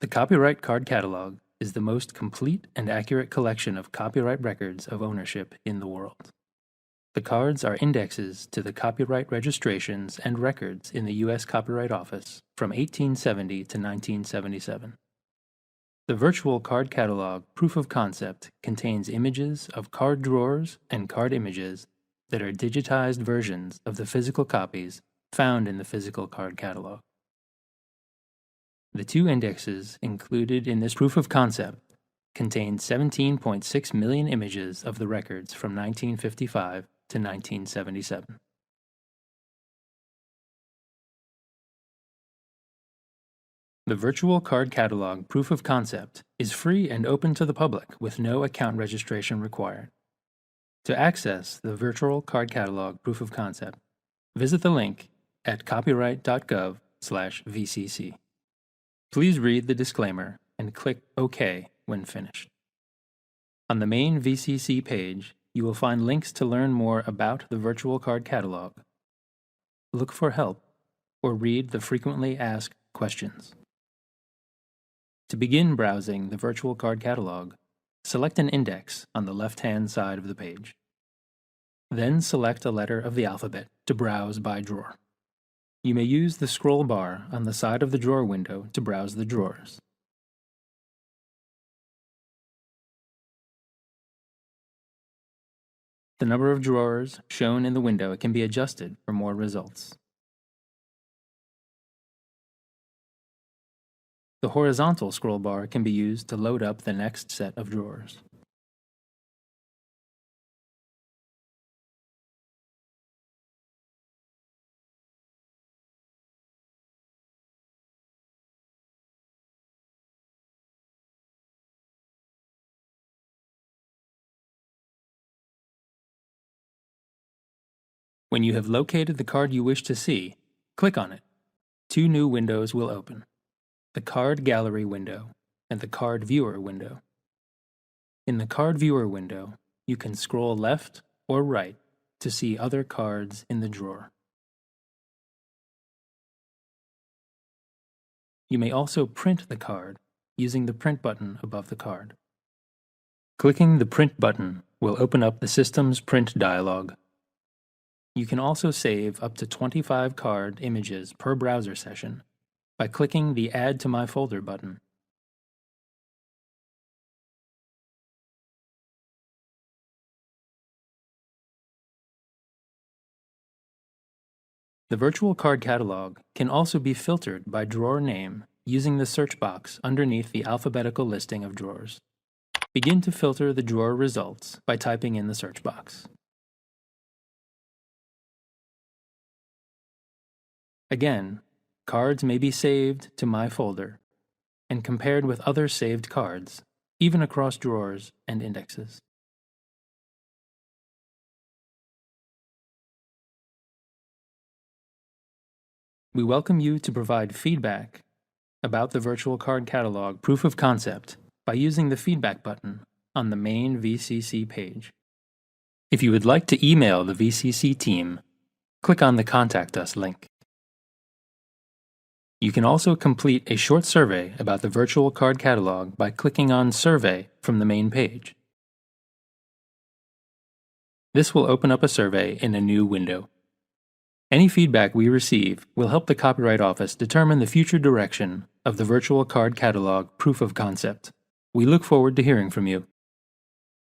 The Copyright Card Catalog is the most complete and accurate collection of copyright records of ownership in the world. The cards are indexes to the copyright registrations and records in the U.S. Copyright Office from 1870 to 1977. The Virtual Card Catalog Proof of Concept contains images of card drawers and card images that are digitized versions of the physical copies found in the physical card catalog. The two indexes included in this proof of concept contain 17.6 million images of the records from 1955 to 1977. The Virtual Card Catalog Proof of Concept is free and open to the public with no account registration required. To access the Virtual Card Catalog Proof of Concept, visit the link at copyright.gov/VCC. Please read the disclaimer and click OK when finished. On the main VCC page, you will find links to learn more about the Virtual Card Catalog, look for help, or read the frequently asked questions. To begin browsing the Virtual Card Catalog, select an index on the left-hand side of the page. Then select a letter of the alphabet to browse by drawer. You may use the scroll bar on the side of the drawer window to browse the drawers. The number of drawers shown in the window can be adjusted for more results. The horizontal scroll bar can be used to load up the next set of drawers. When you have located the card you wish to see, click on it. Two new windows will open: the Card Gallery window and the Card Viewer window. In the Card Viewer window, you can scroll left or right to see other cards in the drawer. You may also print the card using the Print button above the card. Clicking the Print button will open up the System's Print dialog. You can also save up to 25 card images per browser session by clicking the Add to My Folder button. The Virtual Card Catalog can also be filtered by drawer name using the search box underneath the alphabetical listing of drawers. Begin to filter the drawer results by typing in the search box. Again, cards may be saved to My Folder and compared with other saved cards, even across drawers and indexes. We welcome you to provide feedback about the Virtual Card Catalog Proof of Concept by using the Feedback button on the main VCC page. If you would like to email the VCC team, click on the Contact Us link. You can also complete a short survey about the Virtual Card Catalog by clicking on Survey from the main page. This will open up a survey in a new window. Any feedback we receive will help the Copyright Office determine the future direction of the Virtual Card Catalog Proof of Concept. We look forward to hearing from you.